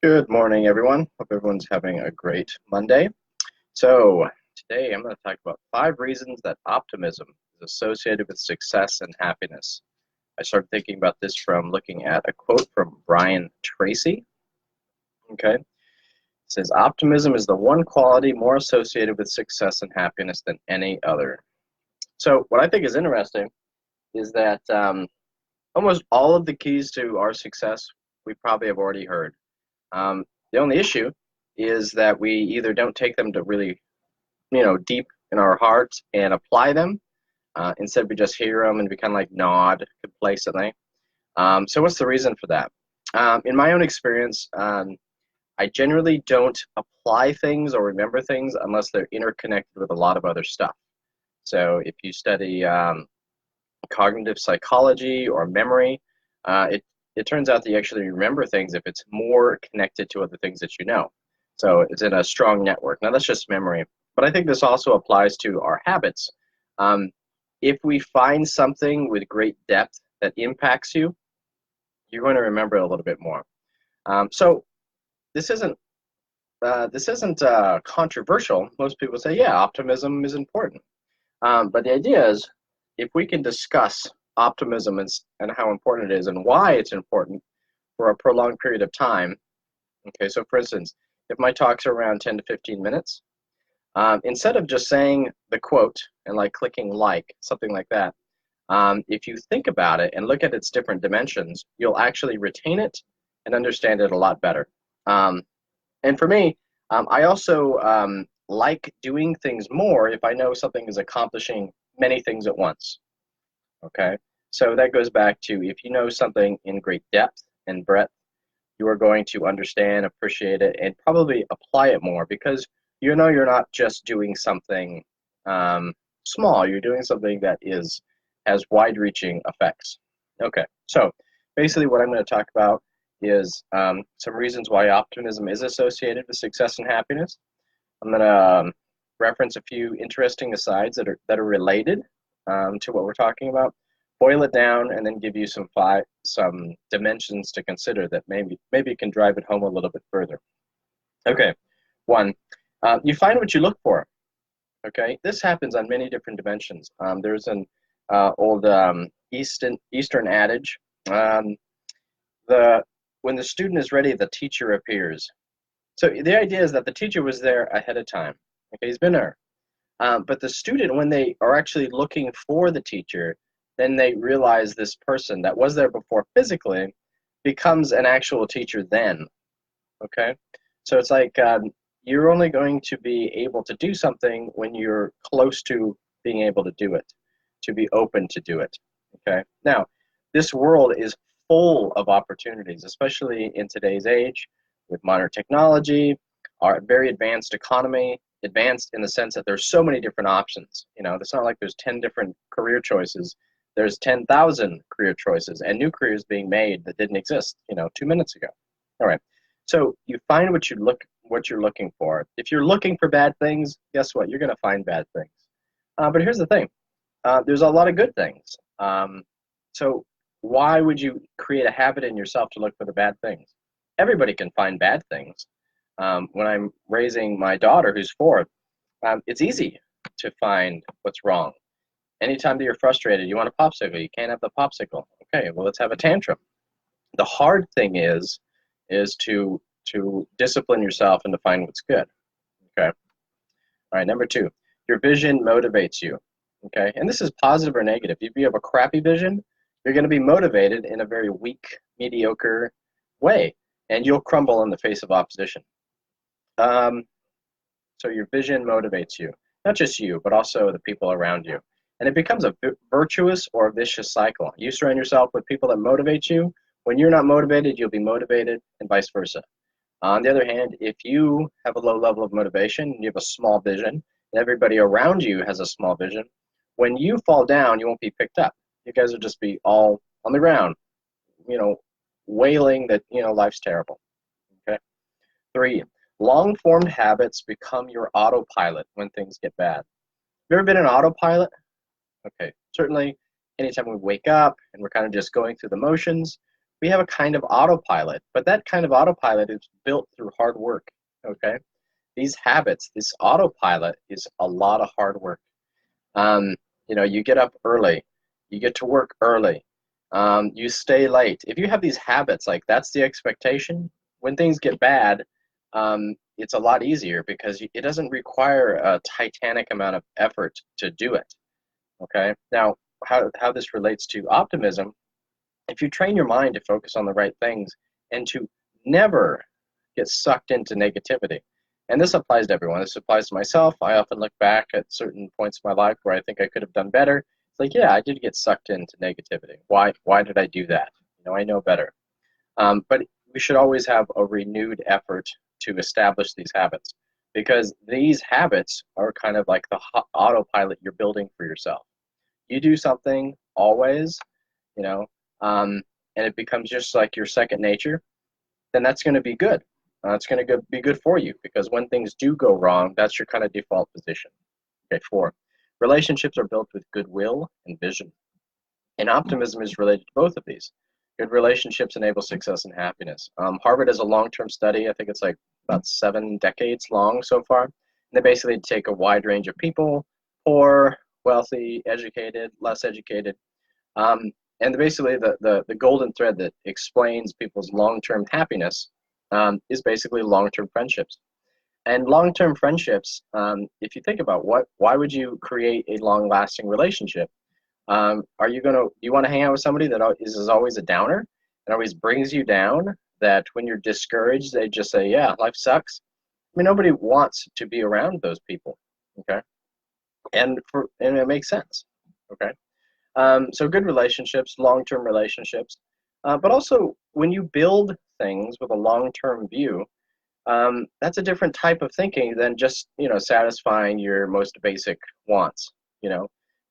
Good morning, everyone. Hope everyone's having a great Monday. So, today I'm going to talk about 5 reasons that optimism is associated with success and happiness. I started thinking about this from looking at a quote from Brian Tracy. Okay. It says, optimism is the one quality more associated with success and happiness than any other. So, what I think is interesting is that almost all of the keys to our success we probably have already heard. The only issue is that we either don't take them to really, deep in our hearts and apply them. Instead, we just hear them and we kind of like nod complacently. So what's the reason for that? In my own experience, I generally don't apply things or remember things unless they're interconnected with a lot of other stuff. So if you study cognitive psychology or memory, it turns out that you actually remember things if it's more connected to other things that you know. So it's in a strong network. Now that's just memory, but I think this also applies to our habits. If we find something with great depth that impacts you, you're going to remember it a little bit more. So this isn't controversial. Most people say, yeah, optimism is important. But the idea is, if we can discuss optimism and how important it is and why it's important for a prolonged period of time. Okay, so for instance, if my talks are around 10 to 15 minutes, instead of just saying the quote and like clicking like, something like that, if you think about it and look at its different dimensions, you'll actually retain it and understand it a lot better. And for me, I also like doing things more if I know something is accomplishing many things at once. Okay, so that goes back to if you know something in great depth and breadth, you are going to understand, appreciate it, and probably apply it more because you know you're not just doing something small. You're doing something that has wide-reaching effects. Okay, so basically what I'm going to talk about is some reasons why optimism is associated with success and happiness. I'm going to reference a few interesting asides that are related to what we're talking about, boil it down, and then give you some dimensions to consider that maybe can drive it home a little bit further. Okay, one, you find what you look for. Okay, this happens on many different dimensions. There's an old Eastern adage: when the student is ready, the teacher appears. So the idea is that the teacher was there ahead of time. Okay, he's been there. But the student, when they are actually looking for the teacher, then they realize this person that was there before physically becomes an actual teacher then. Okay? So it's like you're only going to be able to do something when you're close to being able to do it, to be open to do it. Okay? Now, this world is full of opportunities, especially in today's age with modern technology, our very advanced economy, advanced in the sense that there's so many different options. It's not like there's 10 different career choices. There's 10,000 career choices and new careers being made that didn't exist, 2 minutes ago. All right. So you find what you're looking for. If you're looking for bad things, guess what? You're going to find bad things. But here's the thing. There's a lot of good things. So why would you create a habit in yourself to look for the bad things? Everybody can find bad things. When I'm raising my daughter who's 4, it's easy to find what's wrong. Anytime that you're frustrated, you want a popsicle, you can't have the popsicle. Okay, well, let's have a tantrum. The hard thing is to discipline yourself and to find what's good. Okay. All right, number 2, your vision motivates you. Okay, and this is positive or negative. If you have a crappy vision, you're going to be motivated in a very weak, mediocre way, and you'll crumble in the face of opposition. So your vision motivates you, not just you, but also the people around you. And it becomes a virtuous or vicious cycle. You surround yourself with people that motivate you. When you're not motivated, you'll be motivated, and vice versa. On the other hand, if you have a low level of motivation, you have a small vision, and everybody around you has a small vision, when you fall down, you won't be picked up. You guys will just be all on the ground, wailing that, life's terrible. Okay. 3, long-formed habits become your autopilot when things get bad. Have you ever been an autopilot? Okay, certainly anytime we wake up and we're kind of just going through the motions, we have a kind of autopilot, but that kind of autopilot is built through hard work, okay? These habits, this autopilot is a lot of hard work. Um, you get up early, you get to work early, you stay late. If you have these habits, like that's the expectation, when things get bad, it's a lot easier because it doesn't require a titanic amount of effort to do it. Okay. Now, how this relates to optimism, if you train your mind to focus on the right things and to never get sucked into negativity, and this applies to everyone, this applies to myself. I often look back at certain points of my life where I think I could have done better. It's like, yeah, I did get sucked into negativity. Why did I do that? I know better. But we should always have a renewed effort to establish these habits, because these habits are kind of like the autopilot you're building for yourself. You do something always, you know, and it becomes just like your second nature, then that's going to be good. It's going to be good for you, because when things do go wrong, that's your kind of default position. Okay, 4. Relationships are built with goodwill and vision. And optimism is related to both of these. Good relationships enable success and happiness. Harvard has a long-term study. I think it's like about 7 decades long so far. And they basically take a wide range of people, poor, wealthy, educated, less educated. And basically the golden thread that explains people's long-term happiness is basically long-term friendships. And long-term friendships, if you think about why would you create a long-lasting relationship? Do you want to hang out with somebody that is always a downer and always brings you down, that when you're discouraged, they just say, yeah, life sucks? I mean, nobody wants to be around those people, okay? And it makes sense, okay? So good relationships, long-term relationships, but also when you build things with a long-term view, that's a different type of thinking than just, satisfying your most basic wants.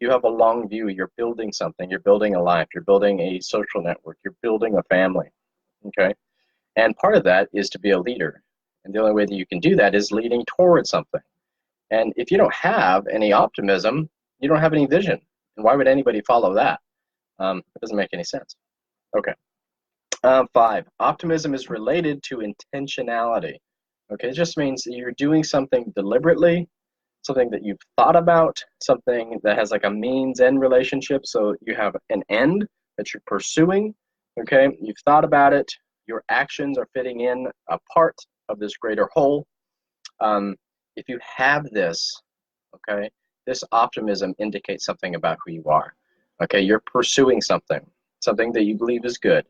You have a long view. You're building something. You're building a life. You're building a social network. You're building a family. Okay, and part of that is to be a leader. And the only way that you can do that is leading towards something. And if you don't have any optimism, you don't have any vision. And why would anybody follow that? It doesn't make any sense. Okay. 5. Optimism is related to intentionality. Okay, it just means that you're doing something deliberately, something that you've thought about, something that has like a means-end relationship. So you have an end that you're pursuing. Okay, you've thought about it. Your actions are fitting in a part of this greater whole. If you have this, okay, this optimism indicates something about who you are. Okay, you're pursuing something that you believe is good,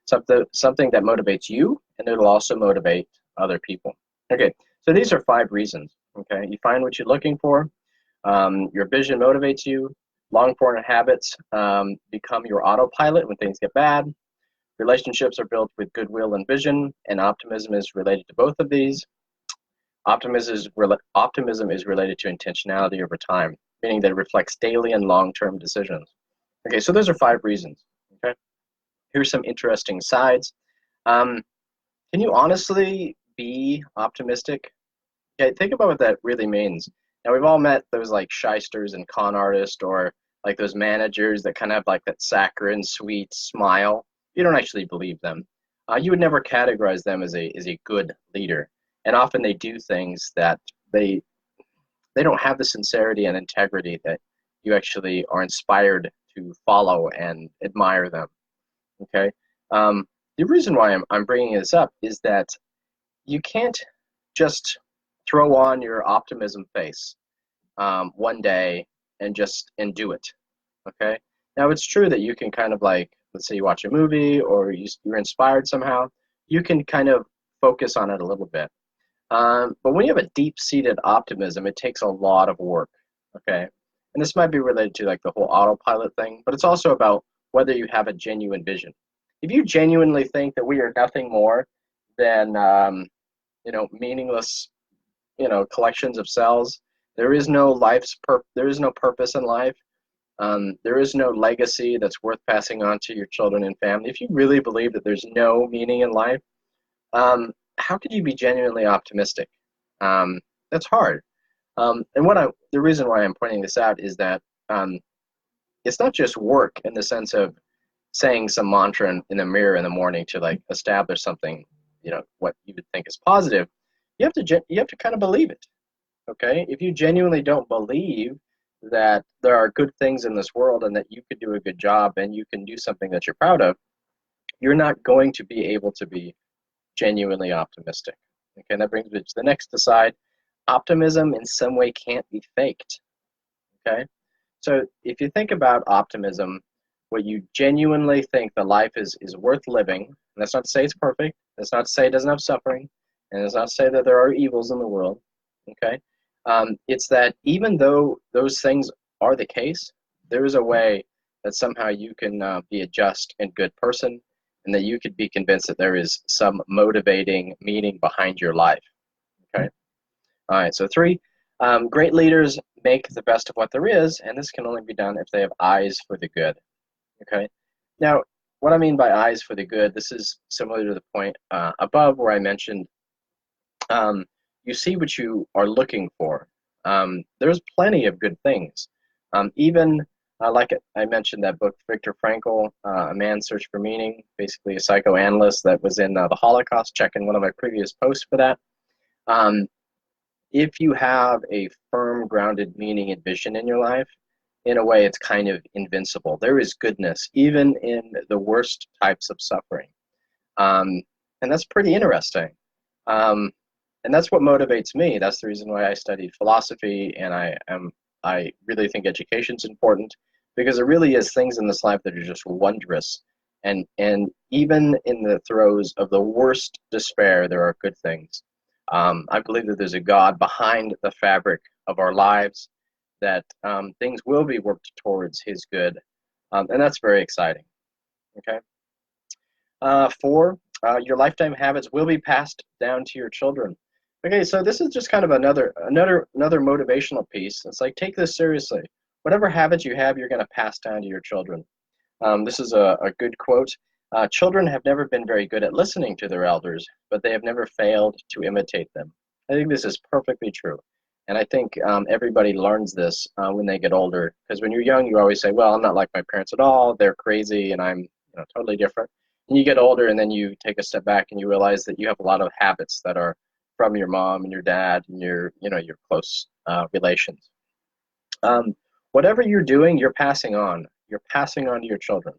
something that motivates you, and it'll also motivate other people. Okay, so these are 5 reasons. Okay, you find what you're looking for. Your vision motivates you. Long-form habits become your autopilot when things get bad. Relationships are built with goodwill and vision, and optimism is related to both of these. Optimism is related to intentionality over time, meaning that it reflects daily and long-term decisions. Okay, so those are 5 reasons. Okay, here's some interesting sides. Can you honestly be optimistic? Okay, think about what that really means. Now, we've all met those like shysters and con artists, or like those managers that kind of have like that saccharine, sweet smile. You don't actually believe them. You would never categorize them as a good leader. And often they do things that they don't have the sincerity and integrity that you actually are inspired to follow and admire them. Okay. The reason why I'm bringing this up is that you can't just throw on your optimism face one day and do it. Okay. Now, it's true that you can kind of like, let's say you watch a movie or you're inspired somehow, you can kind of focus on it a little bit. But when you have a deep-seated optimism, it takes a lot of work. Okay. And this might be related to like the whole autopilot thing, but it's also about whether you have a genuine vision. If you genuinely think that we are nothing more than meaningless, collections of cells, there is no purpose in life. There is no legacy that's worth passing on to your children and family. If you really believe that there's no meaning in life, how could you be genuinely optimistic? That's hard. And the reason why I'm pointing this out is that it's not just work in the sense of saying some mantra in the mirror in the morning to like establish something, what you would think is positive. You have to kind of believe it. Okay, if you genuinely don't believe that there are good things in this world and that you could do a good job and you can do something that you're proud of, you're not going to be able to be genuinely optimistic. Okay, that brings me to the next aside. Optimism in some way can't be faked. Okay, so if you think about optimism, what you genuinely think that life is worth living, and that's not to say it's perfect, that's not to say it doesn't have suffering, and that's not to say that there are evils in the world. Okay, it's that even though those things are the case, there is a way that somehow you can be a just and good person, and that you could be convinced that there is some motivating meaning behind your life. Okay. All right. So three, great leaders make the best of what there is, and this can only be done if they have eyes for the good. Okay. Now, what I mean by eyes for the good, this is similar to the point above where I mentioned you see what you are looking for. There's plenty of good things. Even like I mentioned that book, Viktor Frankl, A Man's Search for Meaning, basically a psychoanalyst that was in the Holocaust. Check in one of my previous posts for that. If you have a firm, grounded meaning and vision in your life, in a way, it's kind of invincible. There is goodness, even in the worst types of suffering. And that's pretty interesting. And that's what motivates me. That's the reason why I studied philosophy, and I really think education's important, because there really is things in this life that are just wondrous. And even in the throes of the worst despair, there are good things. I believe that there's a God behind the fabric of our lives, that things will be worked towards His good, and that's very exciting. Okay. Four, your lifetime habits will be passed down to your children. Okay, so this is just kind of another motivational piece. It's like, take this seriously. Whatever habits you have, you're going to pass down to your children. This is a good quote. Children have never been very good at listening to their elders, but they have never failed to imitate them. I think this is perfectly true. And I think everybody learns this when they get older. Because when you're young, you always say, well, I'm not like my parents at all. They're crazy, and I'm totally different. And you get older, and then you take a step back, and you realize that you have a lot of habits that are from your mom and your dad and your close relations. Whatever you're doing, you're passing on. You're passing on to your children.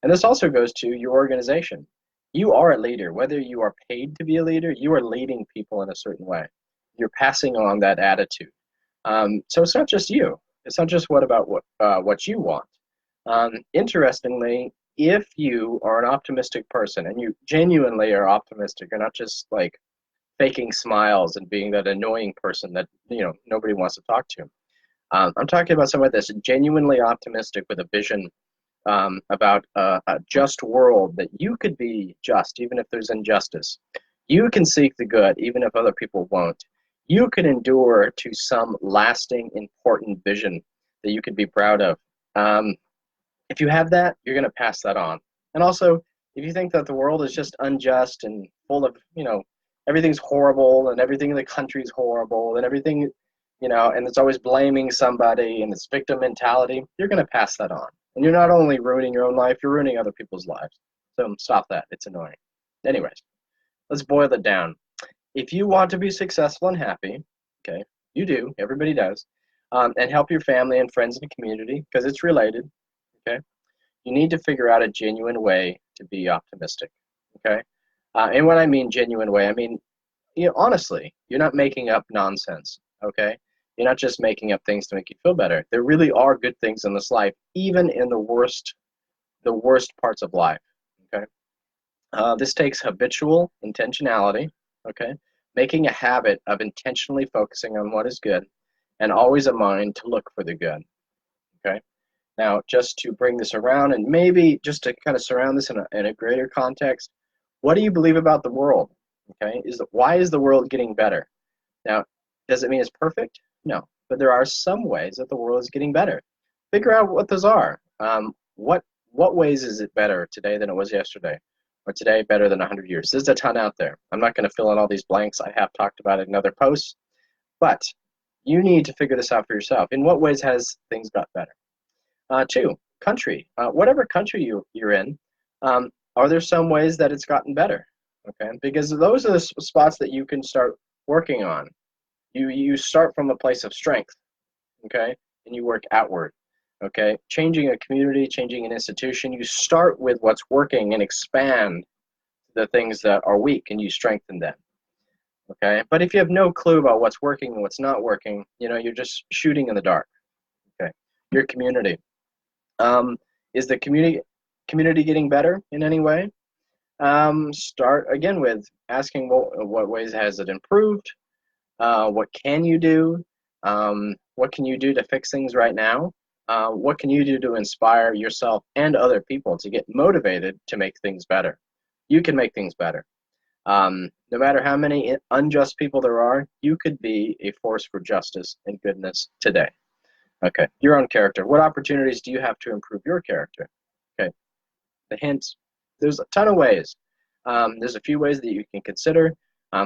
And this also goes to your organization. You are a leader. Whether you are paid to be a leader, you are leading people in a certain way. You're passing on that attitude. So it's not just you. It's not just what you want. Interestingly, if you are an optimistic person and you genuinely are optimistic, you're not just like faking smiles and being that annoying person that nobody wants to talk to. I'm talking about someone that's genuinely optimistic with a vision about a just world, that you could be just even if there's injustice. You can seek the good even if other people won't. You can endure to some lasting, important vision that you could be proud of. If you have that, you're going to pass that on. And also, if you think that the world is just unjust and full of, everything's horrible and everything in the country's horrible and everything, and it's always blaming somebody and it's victim mentality, you're going to pass that on. And you're not only ruining your own life, you're ruining other people's lives. So stop that. It's annoying. Anyways, let's boil it down. If you want to be successful and happy, okay, you do, everybody does, and help your family and friends and community, because it's related, okay, you need to figure out a genuine way to be optimistic, okay? And when I mean genuine way, I mean, honestly, you're not making up nonsense, okay? You're not just making up things to make you feel better. There really are good things in this life, even in the worst parts of life, okay? This takes habitual intentionality, okay? Making a habit of intentionally focusing on what is good and always a mind to look for the good, okay? Now, just to bring this around and maybe just to kind of surround this in a greater context, what do you believe about the world? Okay, why is the world getting better? Now, does it mean it's perfect? No, but there are some ways that the world is getting better. Figure out what those are. What ways is it better today than it was yesterday, or today better than 100 years? There's a ton out there. I'm not going to fill in all these blanks. I have talked about it in other posts, but you need to figure this out for yourself. In what ways has things got better? Two, country, whatever country you're in, are there some ways that it's gotten better? Okay, because those are the spots that you can start working on. You start from a place of strength, okay, and you work outward. Okay, changing a community, changing an institution, you start with what's working and expand the things that are weak, and you strengthen them. Okay, but if you have no clue about what's working and what's not working, you're just shooting in the dark. Okay, your community. Is the community getting better in any way? Start again with asking what ways has it improved? What can you do? What can you do to fix things right now? What can you do to inspire yourself and other people to get motivated to make things better? You can make things better. No matter how many unjust people there are, you could be a force for justice and goodness today. Okay, your own character. What opportunities do you have to improve your character? Okay, the hints. There's a ton of ways. There's a few ways that you can consider.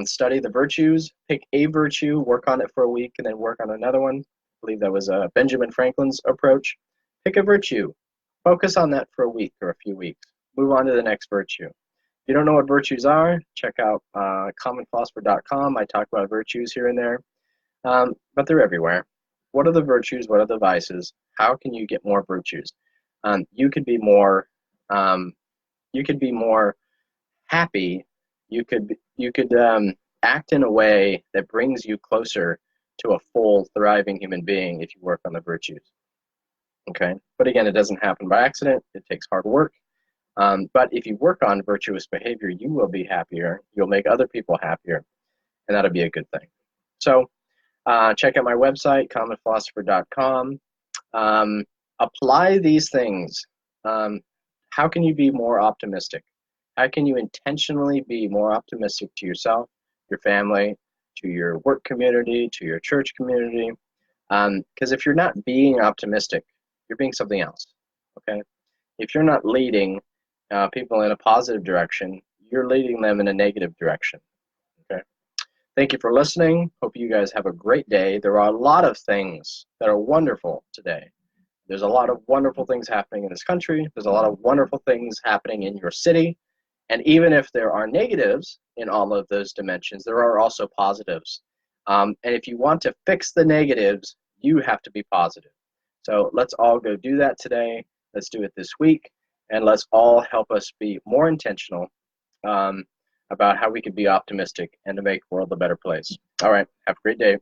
Study the virtues. Pick a virtue, work on it for a week, and then work on another one. I believe that was Benjamin Franklin's approach. Pick a virtue. Focus on that for a week or a few weeks. Move on to the next virtue. If you don't know what virtues are, check out commonphilosopher.com. I talk about virtues here and there, but they're everywhere. What are the virtues? What are the vices? How can you get more virtues? You could be more. You could be more happy. You could act in a way that brings you closer to a full, thriving human being if you work on the virtues. Okay, but again, it doesn't happen by accident. It takes hard work. But if you work on virtuous behavior, you will be happier. You'll make other people happier, and that'll be a good thing. So check out my website, commonphilosopher.com. Apply these things. How can you be more optimistic? How can you intentionally be more optimistic to yourself, your family, to your work community, to your church community? Because if you're not being optimistic, you're being something else. Okay? If you're not leading people in a positive direction, you're leading them in a negative direction. Okay? Thank you for listening. Hope you guys have a great day. There are a lot of things that are wonderful today. There's a lot of wonderful things happening in this country. There's a lot of wonderful things happening in your city. And even if there are negatives in all of those dimensions, there are also positives. And if you want to fix the negatives, you have to be positive. So let's all go do that today. Let's do it this week. And let's all help us be more intentional about how we can be optimistic and to make the world a better place. All right. Have a great day.